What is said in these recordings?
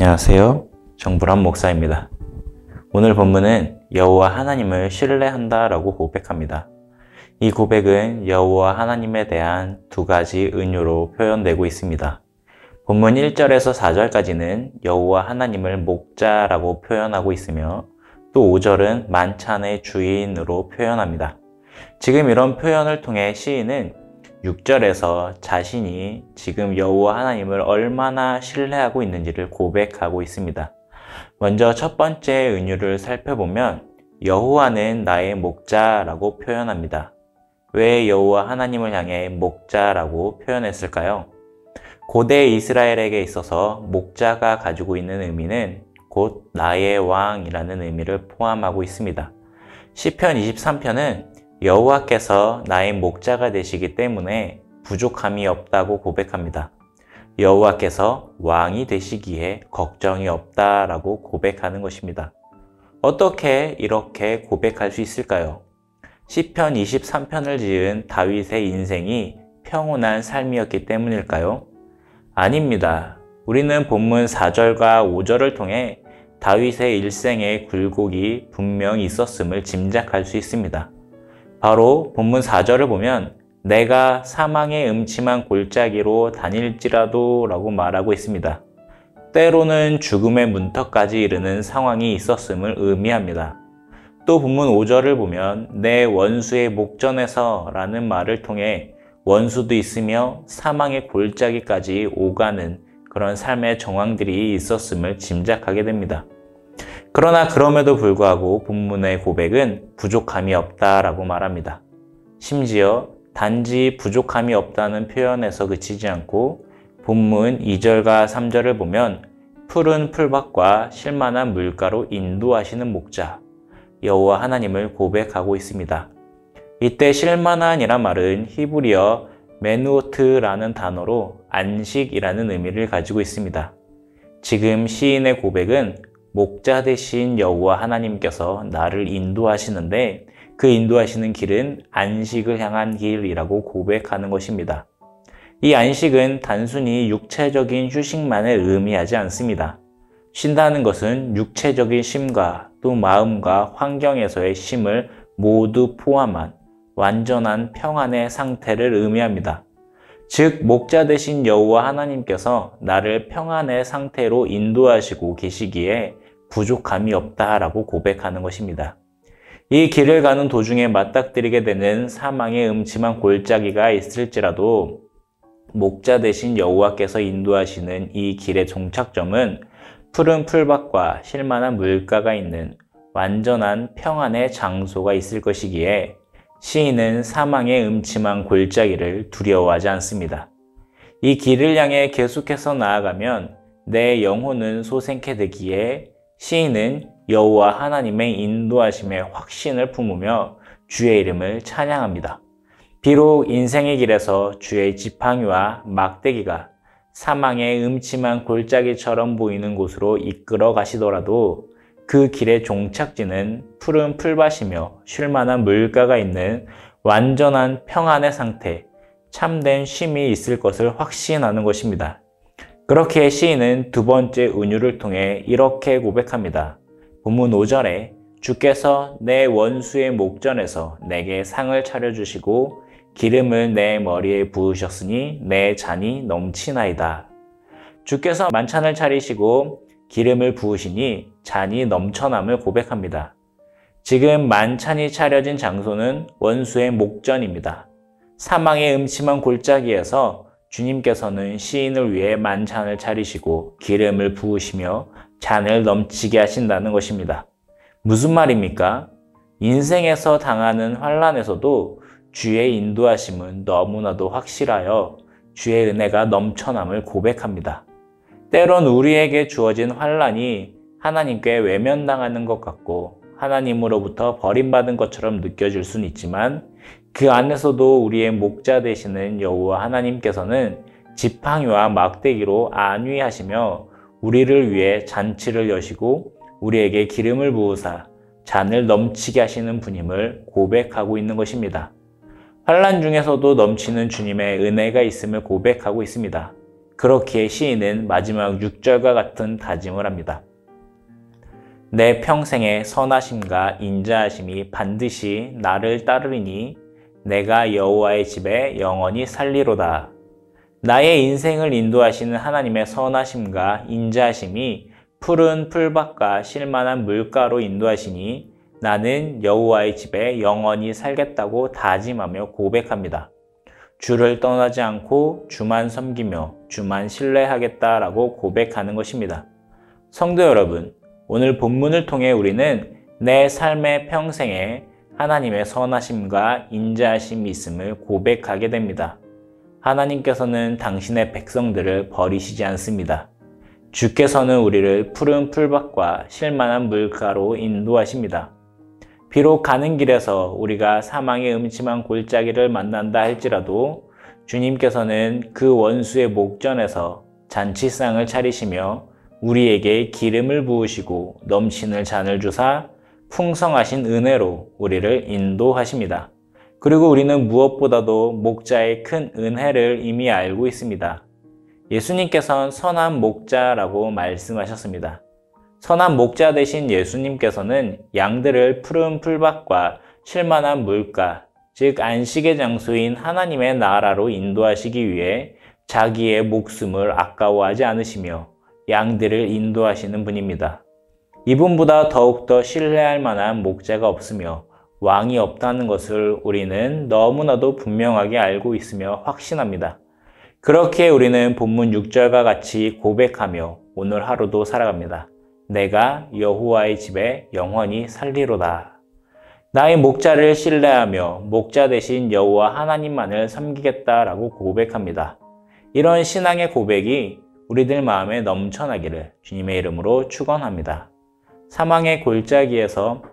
안녕하세요. 정불한 목사입니다. 오늘 본문은 여호와 하나님을 신뢰한다 라고 고백합니다. 이 고백은 여호와 하나님에 대한 두 가지 은유로 표현되고 있습니다. 본문 1절에서 4절까지는 여호와 하나님을 목자라고 표현하고 있으며 또 5절은 만찬의 주인으로 표현합니다. 지금 이런 표현을 통해 시인은 6절에서 자신이 지금 여호와 하나님을 얼마나 신뢰하고 있는지를 고백하고 있습니다. 먼저 첫 번째 은유를 살펴보면 여호와는 나의 목자라고 표현합니다. 왜 여호와 하나님을 향해 목자라고 표현했을까요? 고대 이스라엘에게 있어서 목자가 가지고 있는 의미는 곧 나의 왕이라는 의미를 포함하고 있습니다. 시편 23편은 여호와께서 나의 목자가 되시기 때문에 부족함이 없다고 고백합니다. 여호와께서 왕이 되시기에 걱정이 없다라고 고백하는 것입니다. 어떻게 이렇게 고백할 수 있을까요? 시편 23편을 지은 다윗의 인생이 평온한 삶이었기 때문일까요? 아닙니다. 우리는 본문 4절과 5절을 통해 다윗의 일생의 굴곡이 분명히 있었음을 짐작할 수 있습니다. 바로 본문 4절을 보면 내가 사망의 음침한 골짜기로 다닐지라도 라고 말하고 있습니다. 때로는 죽음의 문턱까지 이르는 상황이 있었음을 의미합니다. 또 본문 5절을 보면 내 원수의 목전에서 라는 말을 통해 원수도 있으며 사망의 골짜기까지 오가는 그런 삶의 정황들이 있었음을 짐작하게 됩니다. 그러나 그럼에도 불구하고 본문의 고백은 부족함이 없다라고 말합니다. 심지어 단지 부족함이 없다는 표현에서 그치지 않고 본문 2절과 3절을 보면 푸른 풀밭과 쉴만한 물가로 인도하시는 목자, 여호와 하나님을 고백하고 있습니다. 이때 쉴만한이란 말은 히브리어 메누오트라는 단어로 안식이라는 의미를 가지고 있습니다. 지금 시인의 고백은 목자 되신 여호와 하나님께서 나를 인도하시는데 그 인도하시는 길은 안식을 향한 길이라고 고백하는 것입니다. 이 안식은 단순히 육체적인 휴식만을 의미하지 않습니다. 쉰다는 것은 육체적인 쉼과 또 마음과 환경에서의 쉼을 모두 포함한 완전한 평안의 상태를 의미합니다. 즉 목자 되신 여호와 하나님께서 나를 평안의 상태로 인도하시고 계시기에 부족함이 없다라고 고백하는 것입니다. 이 길을 가는 도중에 맞닥뜨리게 되는 사망의 음침한 골짜기가 있을지라도 목자 되신 여호와께서 인도하시는 이 길의 종착점은 푸른 풀밭과 쉴만한 물가가 있는 완전한 평안의 장소가 있을 것이기에 시인은 사망의 음침한 골짜기를 두려워하지 않습니다. 이 길을 향해 계속해서 나아가면 내 영혼은 소생케 되기에 시인은 여호와 하나님의 인도하심에 확신을 품으며 주의 이름을 찬양합니다. 비록 인생의 길에서 주의 지팡이와 막대기가 사망의 음침한 골짜기처럼 보이는 곳으로 이끌어 가시더라도 그 길의 종착지는 푸른 풀밭이며 쉴만한 물가가 있는 완전한 평안의 상태, 참된 쉼이 있을 것을 확신하는 것입니다. 그렇게 시인은 두 번째 은유를 통해 이렇게 고백합니다. 본문 5절에 주께서 내 원수의 목전에서 내게 상을 차려주시고 기름을 내 머리에 부으셨으니 내 잔이 넘치나이다. 주께서 만찬을 차리시고 기름을 부으시니 잔이 넘쳐남을 고백합니다. 지금 만찬이 차려진 장소는 원수의 목전입니다. 사망의 음침한 골짜기에서 주님께서는 시인을 위해 만찬을 차리시고 기름을 부으시며 잔을 넘치게 하신다는 것입니다. 무슨 말입니까? 인생에서 당하는 환난에서도 주의 인도하심은 너무나도 확실하여 주의 은혜가 넘쳐남을 고백합니다. 때론 우리에게 주어진 환난이 하나님께 외면당하는 것 같고 하나님으로부터 버림받은 것처럼 느껴질 수는 있지만 그 안에서도 우리의 목자 되시는 여호와 하나님께서는 지팡이와 막대기로 안위하시며 우리를 위해 잔치를 여시고 우리에게 기름을 부으사 잔을 넘치게 하시는 분임을 고백하고 있는 것입니다. 환난 중에서도 넘치는 주님의 은혜가 있음을 고백하고 있습니다. 그렇기에 시인은 마지막 6절과 같은 다짐을 합니다. 내 평생의 선하심과 인자하심이 반드시 나를 따르리니 내가 여호와의 집에 영원히 살리로다. 나의 인생을 인도하시는 하나님의 선하심과 인자하심이 푸른 풀밭과 쉴만한 물가로 인도하시니 나는 여호와의 집에 영원히 살겠다고 다짐하며 고백합니다. 주를 떠나지 않고 주만 섬기며 주만 신뢰하겠다라고 고백하는 것입니다. 성도 여러분, 오늘 본문을 통해 우리는 내 삶의 평생에 하나님의 선하심과 인자하심이 있음을 고백하게 됩니다. 하나님께서는 당신의 백성들을 버리시지 않습니다. 주께서는 우리를 푸른 풀밭과 쉴만한 물가로 인도하십니다. 비록 가는 길에서 우리가 사망의 음침한 골짜기를 만난다 할지라도 주님께서는 그 원수의 목전에서 잔치상을 차리시며 우리에게 기름을 부으시고 넘치는 잔을 주사 풍성하신 은혜로 우리를 인도하십니다. 그리고 우리는 무엇보다도 목자의 큰 은혜를 이미 알고 있습니다. 예수님께서는 선한 목자라고 말씀하셨습니다. 선한 목자 되신 예수님께서는 양들을 푸른 풀밭과 쉴만한 물가, 즉 안식의 장소인 하나님의 나라로 인도하시기 위해 자기의 목숨을 아까워하지 않으시며 양들을 인도하시는 분입니다. 이분보다 더욱더 신뢰할 만한 목자가 없으며 왕이 없다는 것을 우리는 너무나도 분명하게 알고 있으며 확신합니다. 그렇게 우리는 본문 6절과 같이 고백하며 오늘 하루도 살아갑니다. 내가 여호와의 집에 영원히 살리로다. 나의 목자를 신뢰하며 목자 대신 여호와 하나님만을 섬기겠다라고 고백합니다. 이런 신앙의 고백이 우리들 마음에 넘쳐나기를 주님의 이름으로 축원합니다. 사망의 골짜기에서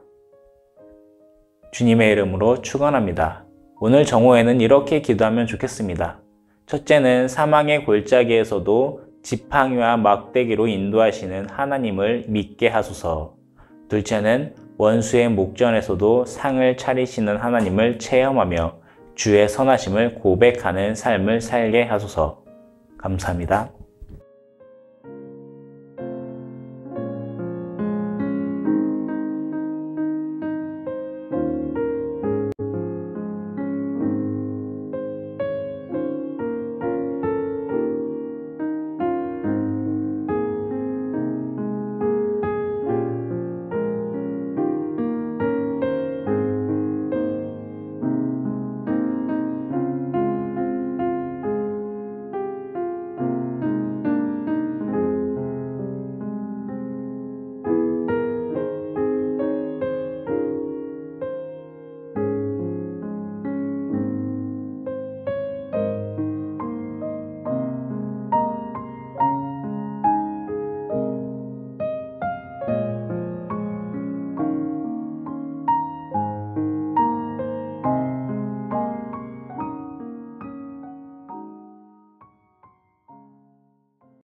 주님의 이름으로 축원합니다. 오늘 정오에는 이렇게 기도하면 좋겠습니다. 첫째는 사망의 골짜기에서도 지팡이와 막대기로 인도하시는 하나님을 믿게 하소서. 둘째는 원수의 목전에서도 상을 차리시는 하나님을 체험하며 주의 선하심을 고백하는 삶을 살게 하소서. 감사합니다.